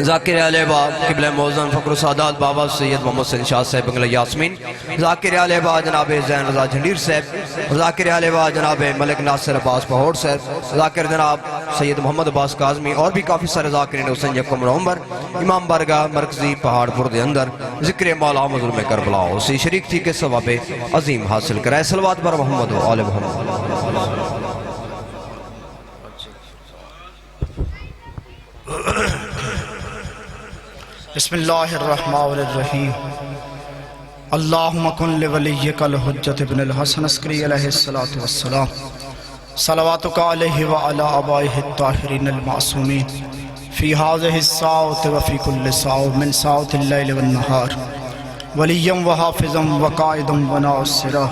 ذاکر علیہ باب قبلہ موزن فقر و سعادات بابا سید محمد سید شاہ صاحب بنگلہ یاسمین، ذاکر علیہ باب جناب زین رضا جھنڈیر صاحب، ذاکر علیہ باب جناب ملک ناصر عباس پہوڑ صاحب، ذاکر جناب سید محمد عباس کاظمی اور بھی کافی سارے ذاکرین حسین یکم نومبر امام بارگاہ مرکزی پہاڑ پور دے اندر ذکر مولا مظلوم کربلا اسی شریک تھی کے ثواب عظیم حاصل کرائے۔ صلوات بر محمد و آل محمد۔ بسم اللہ الرحمن الرحیم۔ اللہم کن لولیک الحجت ابن الحسن عسکری علیہ السلام، صلواتک علیہ وعلی آبائہ الطاہرین المعصومین فی هذه الساعة وفی کل ساعة من ساعة اللیل والنہار، ولیا وحافظا وقائدا وناصرا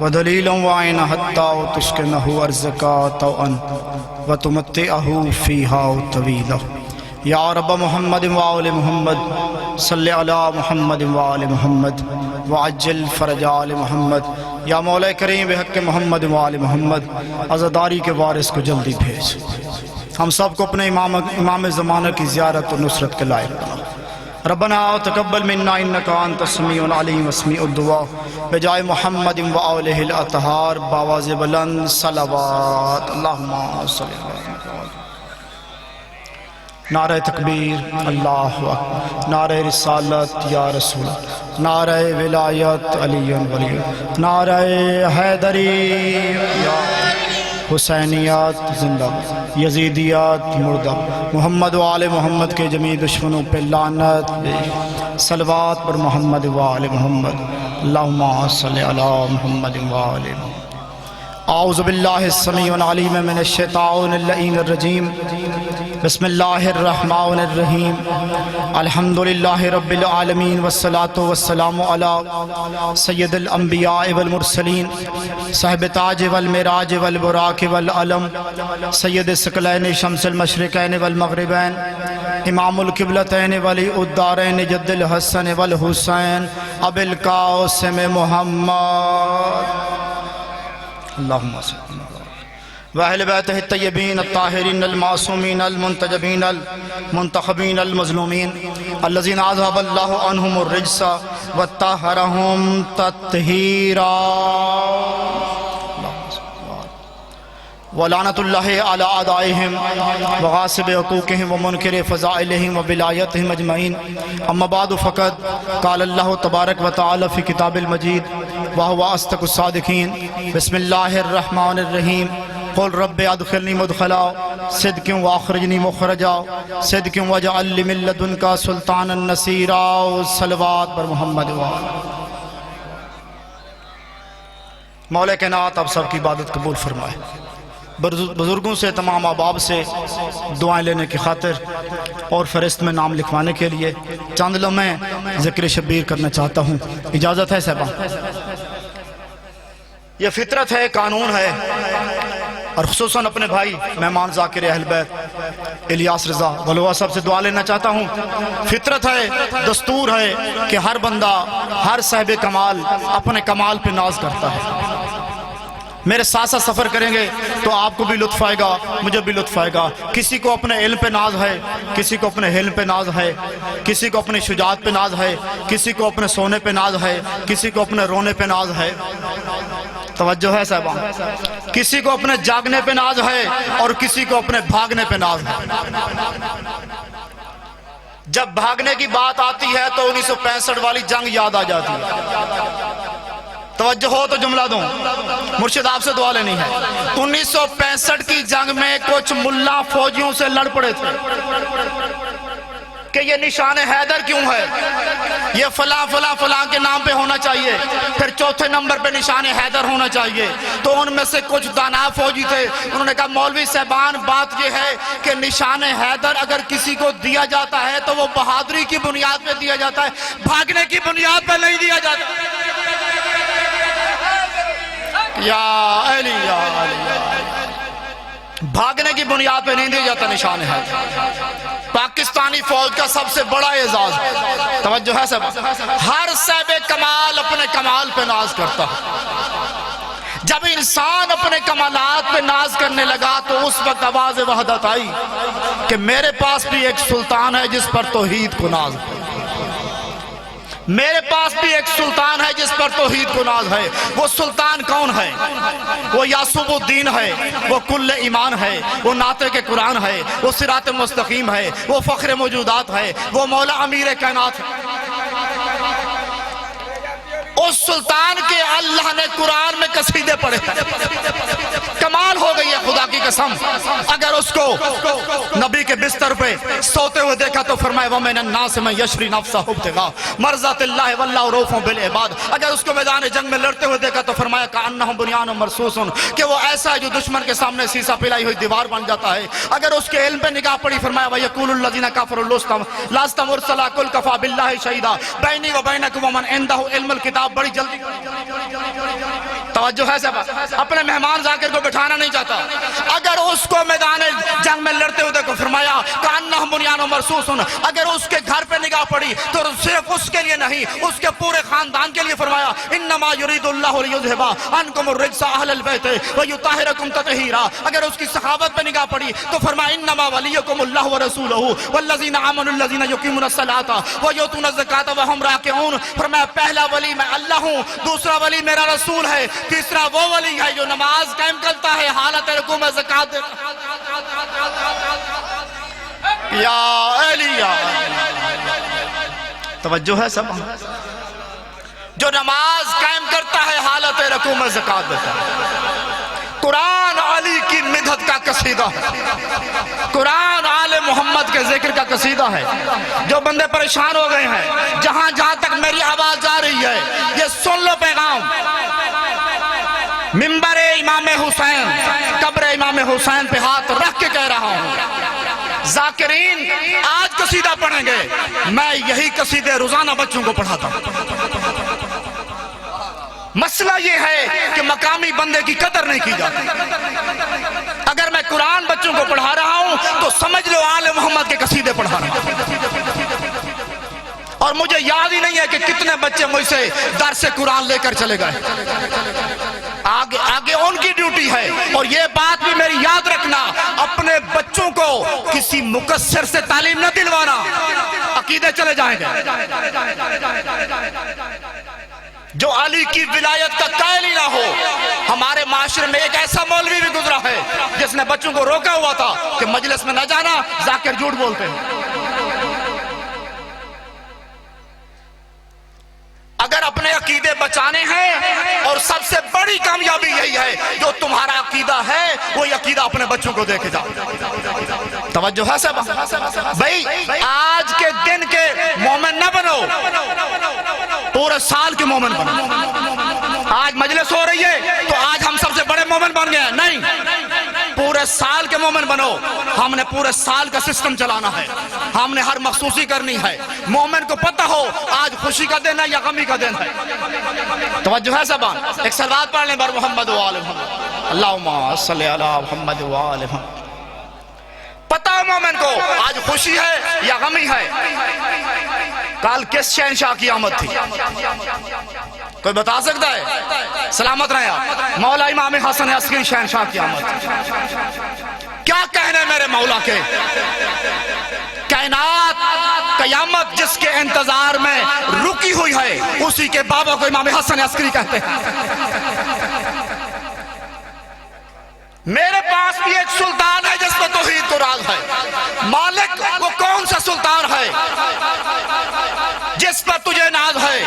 ودلیلا وعینا حتی تسکنہ ارزقا طوعا وتمتعہ فیہا طویلا۔ یا رب محمد وآل محمد صلی علی محمد وآل محمد وعجل فرج آل محمد۔ یا مولا کریم بحق محمد وآل محمد عزاداری کے وارث کو جلدی بھیج، ہم سب کو اپنے امام زمانہ کی زیارت و نصرت کے لائق بنا۔ ربنا تقبل منا انک انت السمیع العلیم واسمع الدعاء بجائے محمد وآلہ الاطہار باواز بلند صلوات۔ اللہم صلی اللہ علیہ وسلم۔ نعرہ تکبیر اللہ اکبر، نعرہ رسالت یا رسول، نعرہ ولایت علی ولی، نعرہ حیدری یا حسینیات زندہ، یزیدیات مردہ، محمد و آل محمد کے جمیع دشمنوں پہ لعنت، صلوات پر محمد و آل محمد۔ اللہم صلی علی محمد و آل محمد۔ اعوذ باللہ السمیع العلیم من الشیطان اللعین الرجیم، بسم اللہ الرحمن الرحیم، الحمدللہ رب العالمین والصلاة والسلام علی سید الانبیاء والمرسلین صاحب تاج والمراج والبراق والعلم سید ثقلین شمس المشرقین والمغربین امام القبلتین ولی الدارین جد الحسن والحسین ابی القاسم محمد اللہم صلی اللہ علیہ وسلم وَأَهْلِ بَيْتِهِ الطَّيِّبِينَ الطَّاهِرِينَ الْمَعْصُومِينَ الْمُنْتَجَبِينَ الْمُنْتَخَبِينَ الْمَظْلُومِينَ الَّذِينَ أَذْهَبَ اللَّهُ عَنْهُمُ الرِّجْسَ وَطَهَّرَهُمْ تَطْهِيرًا وَلَعْنَةُ اللَّهِ عَلَىٰ أَعْدَائِهِمْ وَغَاصِبِ حُقُوقِهِمْ وَمُنْكِرِ فَضَائِلِهِمْ وَبِلَایَتِهِمْ أَجْمَعِينَ اما بعد فقد قال اللہ تبارک وتعالی فی کتاب المجید وَهُوَ أَصْدَقُ الصَّادِقِينَ بسم اللہ الرحمن الرحیم قل رب ادخلنی مدخلا صدق واخرجنی مخرجا صدق واجعل لی من لدنک سلطانا نصیرا صلوات پر محمد مولا کائنات آپ سب کی عبادت قبول فرمائے۔ بزرگوں سے تمام احباب سے دعائیں لینے کی خاطر اور فہرست میں نام لکھوانے کے لیے چند لمحے ذکر شبیر کرنا چاہتا ہوں، اجازت ہے صاحبہ؟ یہ فطرت ہے، قانون ہے، اور خصوصاً اپنے بھائی مہمان ذاکر اہل بیت الیاس رضا غلوہ صاحب سے دعا لینا چاہتا ہوں۔ فطرت ہے، دستور ہے کہ ہر بندہ، ہر صاحب کمال اپنے کمال پہ ناز کرتا ہے۔ میرے ساتھ ساتھ سفر کریں گے تو آپ کو بھی لطف آئے گا، مجھے بھی لطف آئے گا۔ کسی کو اپنے علم پہ ناز ہے، کسی کو اپنے حلم پہ ناز ہے، کسی کو اپنی شجاعت پہ ناز ہے، کسی کو اپنے سونے پہ ناز ہے، کسی کو اپنے رونے پہ ناز ہے۔ توجہ ہے صاحبان، کسی کو اپنے جاگنے پہ ناز ہے اور کسی کو اپنے بھاگنے پہ ناز ہے۔ جب بھاگنے کی بات آتی ہے تو 1965 والی جنگ یاد آ جاتی ہے۔ توجہ ہو تو جملہ دوں، مرشد آپ سے دعا لینی ہے۔ 1965 کی جنگ میں کچھ ملا فوجیوں سے لڑ پڑے تھے کہ یہ نشان حیدر کیوں ہے، یہ فلاں فلاں فلاں کے نام پہ ہونا چاہیے، پھر چوتھے نمبر پہ نشان حیدر ہونا چاہیے۔ تو ان میں سے کچھ دانا فوجی تھے، انہوں نے کہا مولوی صاحبان بات یہ ہے کہ نشان حیدر اگر کسی کو دیا جاتا ہے تو وہ بہادری کی بنیاد پہ دیا جاتا ہے، بھاگنے کی بنیاد پہ نہیں دیا جاتا۔ یا علی یا علی، بھاگنے کی بنیاد پہ نہیں دیا جاتا نشان حیدر۔ پاکستانی فوج کا سب سے بڑا اعزاز، توجہ ہے صاحب، ہر صاحب کمال اپنے کمال پہ ناز کرتا ہے۔ جب انسان اپنے کمالات پہ ناز کرنے لگا تو اس وقت آواز وحدت آئی کہ میرے پاس بھی ایک سلطان ہے جس پر توحید کو ناز ہے، میرے پاس بھی ایک سلطان ہے جس پر توحید کو ناز ہے۔ وہ سلطان کون ہے؟ وہ یعصوب الدین ہے، وہ کل ایمان ہے، وہ ناطق قرآن ہے، وہ صراط مستقیم ہے، وہ فخر موجودات ہے، وہ مولا امیر کائنات ہے۔ اس سلطان کے اللہ نے قرآن میں قصیدے پڑھے ہیں۔ کمال ہو گئی ہے خدا کی قسم۔ اگر اس کو نبی کے بستر پہ سوتے ہوئے دیکھا تو فرمائے وَمِنَ النَّاسِ مَن يَشْرِي نَفْسَهُ ابْتِغَاءَ مَرْضَاتِ اللَّهِ وَاللَّهُ رَءُوفٌ بِالْعِبَادِ۔ اگر اس کو میدان جنگ میں لڑتے ہوئے دیکھا تو فرمایا كَأَنَّهُ بُنْيَانٌ مَرْصُوصٌ، کہ وہ ایسا ہے جو دشمن کے سامنے سیسا پلائی ہوئی دیوار بن جاتا ہے۔ اگر اس کے علم پہ نگاہ پڑی فرمایا وَيَقُولُ الَّذِينَ كَفَرُوا لَسْتَ مُرْسَلًا قُلْ كَفَىٰ بِاللَّهِ شَهِيدًا بَيْنِي وَبَيْنَكُمْ وَمَنْ عِندَهُ عِلْمُ الْكِتَابِ۔ بڑی جلدی توجہ ہے صاحب، اپنے مہمان ذاکر کو بٹھانا نہیں چاہتا۔ اگر اس کو میدان جنگ میں لڑتے ہوئے دیکھو فرمایا کأنہم بنیان مرصوص، اگر اس کے گھر پہ نگاہ پڑی تو صرف اس کے لیے نہیں اس کے پورے خاندان کے لیے فرمایا انما یرید اللہ لیذھب عنکم الرجس اہل البیت ویطہرکم تطہیرا۔ اگر اس کی سخاوت پہ نگاہ پڑی تو فرمایا انما ولیکم اللہ ورسولہ والذین آمنوا الذین یقیمون الصلاۃ ویؤتون الزکاۃ وہم راکعون۔ فرمایا پہلا ولی میں اللہ ہوں، دوسرا ولی میرا رسول ہے، تیسرا وہ ولی ہے جو نماز قائم کرتا ہے حالت رکوع میں زکات دیتا ہے۔ یا علی توجہ ہے سب، جو نماز قائم کرتا ہے حالت رکوع میں زکات دیتا ہے۔ قرآن علی کی مدحت کا قصیدہ ہے، قرآن آل محمد کے ذکر کا قصیدہ ہے۔ جو بندے پریشان ہو گئے ہیں جہاں جہاں تک میری آواز جا رہی ہے یہ سن لو پیغام۔ منبر امام حسین، قبر امام حسین پہ ہاتھ رکھ کے کہہ رہا ہوں ذاکرین آج قصیدہ پڑھیں گے، میں یہی قصیدے روزانہ بچوں کو پڑھاتا ہوں۔ مسئلہ یہ ہے کہ مقامی بندے کی قدر نہیں کی جاتی۔ اگر میں قرآن بچوں کو پڑھا رہا ہوں تو سمجھ لو آل محمد کے قصیدے پڑھا رہا ہوں۔ اور مجھے یاد ہی نہیں ہے کہ کتنے بچے مجھ سے درس قرآن لے کر چلے گئے۔ آگے ان کی ڈیوٹی ہے، اور یہ بات بھی میری یاد رکھنا اپنے بچوں کو کسی مقصر سے تعلیم نہ دلوانا، عقیدے چلے جائیں گے۔ جو علی کی ولایت کا قائل ہی نہ ہو۔ ہمارے معاشرے میں ایک ایسا مولوی بھی گزرا ہے جس نے بچوں کو روکا ہوا تھا کہ مجلس میں نہ جانا، ذاکر جھوٹ بولتے ہیں۔ اگر اپنے عقیدے بچانے ہیں، اور سب سے بڑی کامیابی یہی ہے جو تمہارا عقیدہ ہے وہی عقیدہ اپنے بچوں کو دے کے جاؤ۔ توجہ ہے سب بھائی، آج کے دن کے مومن نہ بنو، پورے سال کے مومن بنو۔ آج مجلس ہو رہی ہے تو آج ہم سب سے بڑے مومن بن گئے، نہیں، پورے سال کے مومن بنو۔ ہم نے پورے سال کا سسٹم چلانا ہے، ہم نے ہر مخصوصی کرنی ہے۔ مومن کو پتہ ہو آج خوشی کا دن ہے یا غمی کا دن ہے۔ توجہ ہے سب، ایک صلوات پڑھ لیں بر محمد و آل محمد، اللہم صلی علی محمد و آل محمد۔ پتہ ہے مومن کو آج خوشی ہے یا غمی ہے، کل کس شہنشاہ کی آمد تھی، کوئی بتا سکتا ہے؟ سلامت رہیں آپ، مولا امام حسن عسکری شہنشاہ کی آمد تھی۔ کیا کہنے میرے مولا کے، کائنات قیامت جس کے انتظار میں رکی ہوئی ہے اسی کے بابا کو امام حسن عسکری کہتے ہیں۔ میرے پاس بھی ایک سلطان ہے جس میں توحید کو راز ہے۔ مالک وہ کون سا سلطان ہے جس پر تجھے ناز ہے؟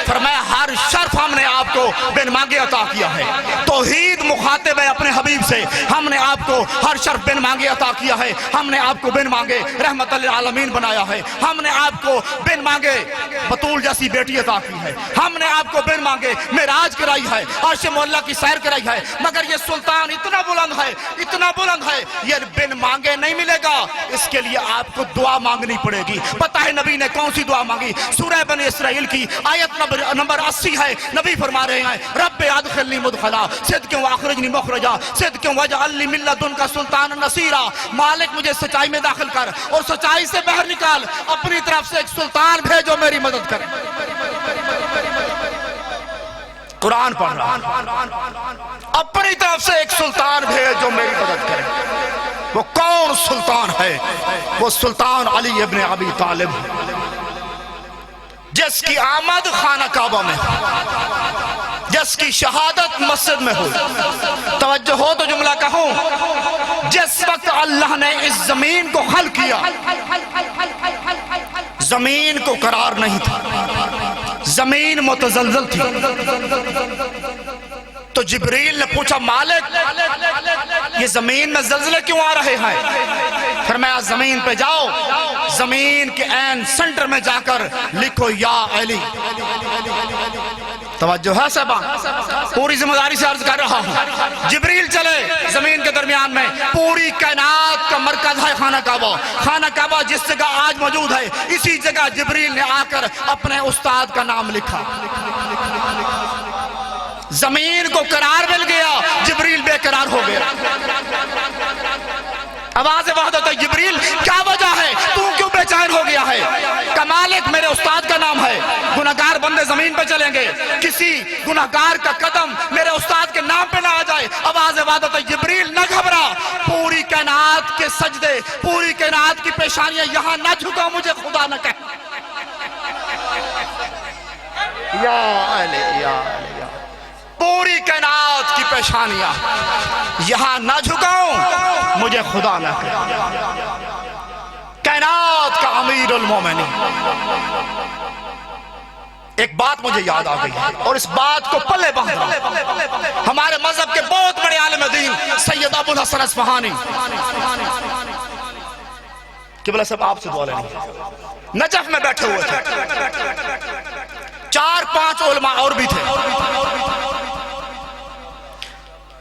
فرمایا ہر شرف ہم نے آپ کو بن مانگے عطا کیا ہے۔ توحید مخاطب ہے اپنے حبیب سے، ہم نے آپ کو ہر شرف بن مانگے عطا کیا ہے۔ ہم نے آپ کو بن مانگے رحمت للعالمین بنایا ہے۔ ہم نے آپ کو بن مانگے بطول جیسی بیٹی عطا کی ہے۔ ہم نے آپ کو بن مانگے معراج کرائی ہے، عرش معلیٰ کی سیر کرائی ہے۔ مگر یہ سلطان اتنا بلند ہے، اتنا بلند ہے، یہ بن مانگے نہیں ملے گا، اس کے لیے آپ کو دعا مانگنی پڑے گی۔ پتہ ہے نبی نے کون سی دعا مانگی؟ سورہ بنی اسرائیل کی آیت نمبر 80 ہے۔ نبی فرما رہے ہیں رب ادخلنی مدخلا صدق واخرجنی مخرجا صدق واجعل لی من لدنک سلطانا نصیرا۔ مالک مجھے سچائی میں داخل کر اور سچائی سے باہر نکال، اپنی طرف سے ایک سلطان بھیجو میری مدد کرے۔ قرآن پڑھ رہا اپنی طرف سے ایک سلطان بھیج جو میری مدد کرے. وہ کون سلطان ہے؟ وہ سلطان علی ابن ابی طالب جس کی آمد خانہ کعبہ میں، جس کی شہادت مسجد میں ہو. توجہ ہو تو جملہ کہوں، جس وقت اللہ نے اس زمین کو خلق کیا زمین کو قرار نہیں تھا، زمین متزلزل تھی. تو جبریل نے پوچھا مالک یہ زمین میں زلزلے کیوں آ رہے ہیں؟ فرمایا زمین پہ جاؤ، زمین کے عین سنٹر میں جا کر لکھو یا علی. توجہ ہے صاحبہ، پوری ذمہ داری سے عرض کر رہا ہوں. جبریل چلے زمین کے درمیان میں، پوری کائنات کا مرکز ہے خانہ کعبہ. خانہ کعبہ جس جگہ آج موجود ہے اسی جگہ جبریل نے آ کر اپنے استاد کا نام لکھا. زمین کو قرار مل گیا، جبریل بے قرار ہو گیا. آواز وحدت جبریل کیا وجہ ہے؟ تو کیوں بے چین ہو گیا ہے؟ کہ مالک میرے استاد کا نام ہے، گناہگار بندے زمین پہ چلیں گے، کسی گناہگار کا قدم میرے استاد کے نام پہ نہ آ جائے. آواز وحدت جبریل نہ گھبرا، پوری کائنات کے سجدے، پوری کائنات کی پیشانیاں یہاں نہ جھکا مجھے خدا نہ کہے. یا علی یا علی، پوری کائنات کی پیشانیاں یہاں نہ جھکاؤں مجھے خدا نہ کرے. کائنات کا امیر المومنین. ایک بات مجھے یاد آ گئی اور اس بات کو پلے باندھ رہا ہوں. ہمارے مذہب کے بہت بڑے عالم دین سید ابو الحسن اصفہانی، قبلہ صاحب آپ سے دعا لیں، نجف میں بیٹھے ہوئے تھے، 4-5 علماء اور بھی تھے.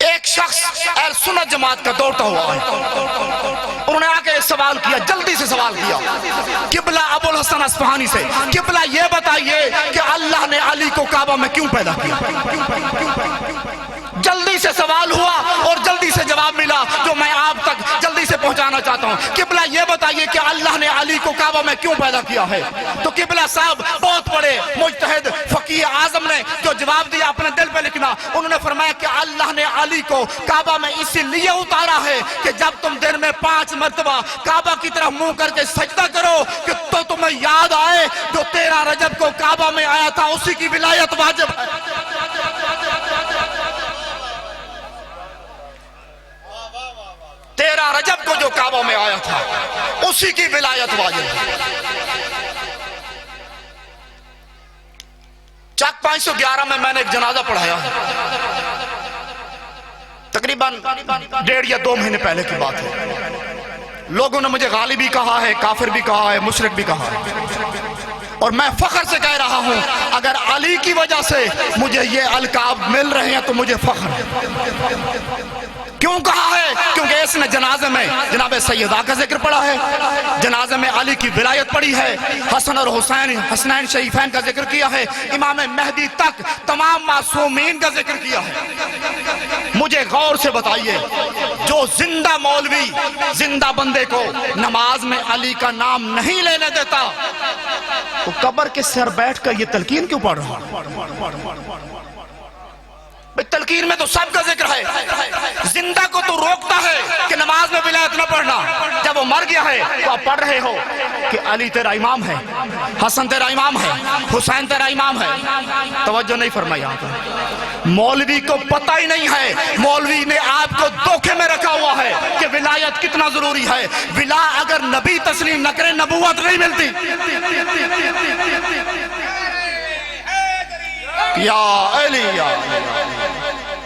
ایک شخص اہل سنت جماعت کا دوڑتا ہوا ہے، انہوں نے آکے سوال کیا، جلدی سے سوال کیا قبلہ ابو الحسن اصفہانی سے، قبلہ یہ بتائیے کہ اللہ نے علی کو کعبہ میں کیوں پیدا کیا؟ جلدی سے سوال ہوا اور جلدی سے جواب ملا جو میں آپ تک جلدی سے پہنچانا چاہتا ہوں. قبلہ یہ بتائیے کہ اللہ نے علی کو کعبہ میں کیوں پیدا کیا ہے؟ تو قبلہ صاحب بہت بڑے مجتہد فقیہ اعظم نے جو جواب دیا اپنے دل پہ لکھنا، انہوں نے فرمایا کہ اللہ نے علی کو کعبہ میں اسی لیے اتارا ہے کہ جب تم دن میں 5 مرتبہ کعبہ کی طرف منہ کر کے سجدہ کرو کہ تو تمہیں یاد آئے جو 13 رجب کو کعبہ میں آیا تھا اسی کی ولایت واجب ہے. 13 رجب کو جو کعبہ میں آیا تھا اسی کی ولایت واجب ہے. چک 511 میں نے ایک جنازہ پڑھایا، تقریباً 1.5 یا 2 مہینے پہلے کی بات ہے. لوگوں نے مجھے غالی بھی کہا ہے، کافر بھی کہا ہے، مشرک بھی کہا ہے، اور میں فخر سے کہہ رہا ہوں اگر علی کی وجہ سے مجھے یہ القاب مل رہے ہیں تو مجھے فخر ہے. کیوں کہا ہے؟ کیونکہ اس نے جنازے میں جناب سیدہ کا ذکر پڑھا ہے، جنازے میں علی کی ولایت پڑھی ہے، حسن اور حسین حسنین شریفین کا ذکر کیا ہے، امام مہدی تک تمام معصومین کا ذکر کیا ہے. مجھے غور سے بتائیے، جو زندہ مولوی زندہ بندے کو نماز میں علی کا نام نہیں لینے دیتا وہ قبر کے سر بیٹھ کر یہ تلقین کیوں پڑھ رہا ہے؟ تلقین میں تو سب کا ذکر ہے. زندہ کو تو روکتا ہے کہ نماز میں ولایت نہ پڑھنا، جب وہ مر گیا ہے تو آپ پڑھ رہے ہو کہ علی تیرا امام ہے، حسن تیرا امام ہے، حسین تیرا امام ہے. توجہ نہیں فرمائی یہاں پر. مولوی کو پتہ ہی نہیں ہے، مولوی نے آپ کو دھوکے میں رکھا ہوا ہے کہ ولایت کتنا ضروری ہے. ولا اگر نبی تسلیم نہ کرے نبوت نہیں ملتی. یا علی یا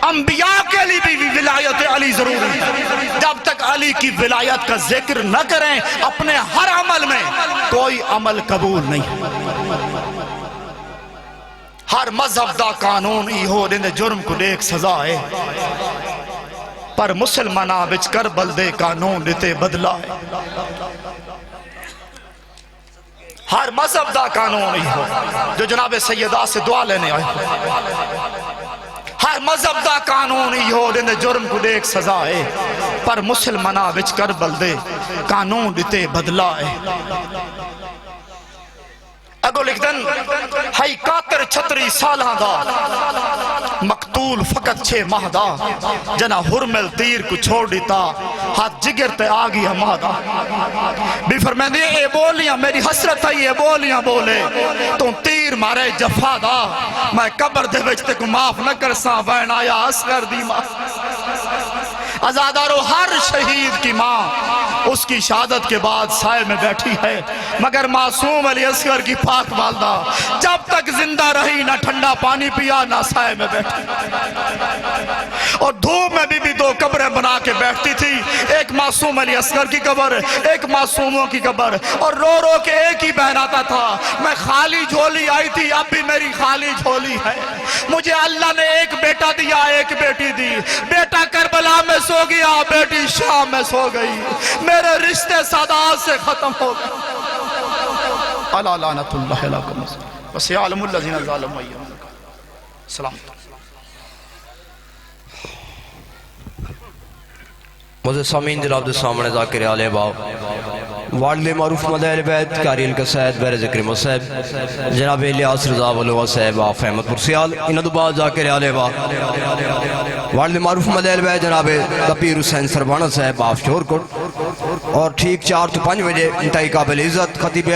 انبیاء کے لیے بھی ولایت علی ضروری ہے. جب تک علی کی ولایت کا ذکر نہ کریں اپنے ہر عمل میں کوئی عمل قبول نہیں. ہر مذہب دا قانون ای ہو دے جرم کو دیکھ سزا ہے، پر مسلمانہ بچ کر بلدے قانون دیتے بدلا ہے. ہر مذہب دا قانون ای ہو جو جناب سیدہ سے دعا لینے آئے، ہر مذہب دا قانون ای ہو دے جرم کو دیکھ سزا ہے، پر مسلمانہ بچ کر بلدے قانون دیتے بدلا ہے. اگو لکھ دن ہائی قاتر 36 سالاں دا مقتول فقط 6 ماہ دا جنا حرمل تیر کو چھوڑ دیتا ہاتھ جگر تے آگی ہما دا بھی فرمائیں دے اے بولیاں میری حسرت ہے یہ بولیاں بولے تو تیر مارے جفا دا میں قبر دے وچتے کو معاف نہ کر ساں وین آیا اصغر دی ماں ازادارو ہر شہید کی ماں اس کی شہادت کے بعد سائے میں بیٹھی ہے مگر معصوم علی اصغر کی پاک والدہ جب تک زندہ رہی نہ ٹھنڈا پانی پیا نہ سائے میں بیٹھی اور دھوپ میں بھی 2 قبریں بنا کے بیٹھتی تھی ایک معصوم علی اصغر کی قبر ایک معصوموں کی قبر اور رو رو کے ایک ہی بہن آتا تھا میں خالی جھولی آئی تھی اب بھی میری خالی جھولی ہے مجھے اللہ نے ایک بیٹا دیا ایک بیٹی دی بیٹا کربلا میں سو گیا بیٹی شام میں سو گئی میرے رشتے سادات سے ختم ہو گئے اللہ لعنت اللہ علیکم وسيعلم الذين ظلموا أيهم السلام مجھے سامین دل عبد السامن ذاکر علیہ باؤ والد معروف مدہل بیت کاری القصید بیر ذکر مصیب جناب الیاس رضا ولوہ صاحب آف احمد پرسیال انہ دو بعد ذاکر علیہ باؤ والد معروف مدہل بیت جناب دپیر حسین سربانہ صاحب آف شور کٹ اور ٹھیک 4 تو 5 بجے انتہائی قابل عزت خطیب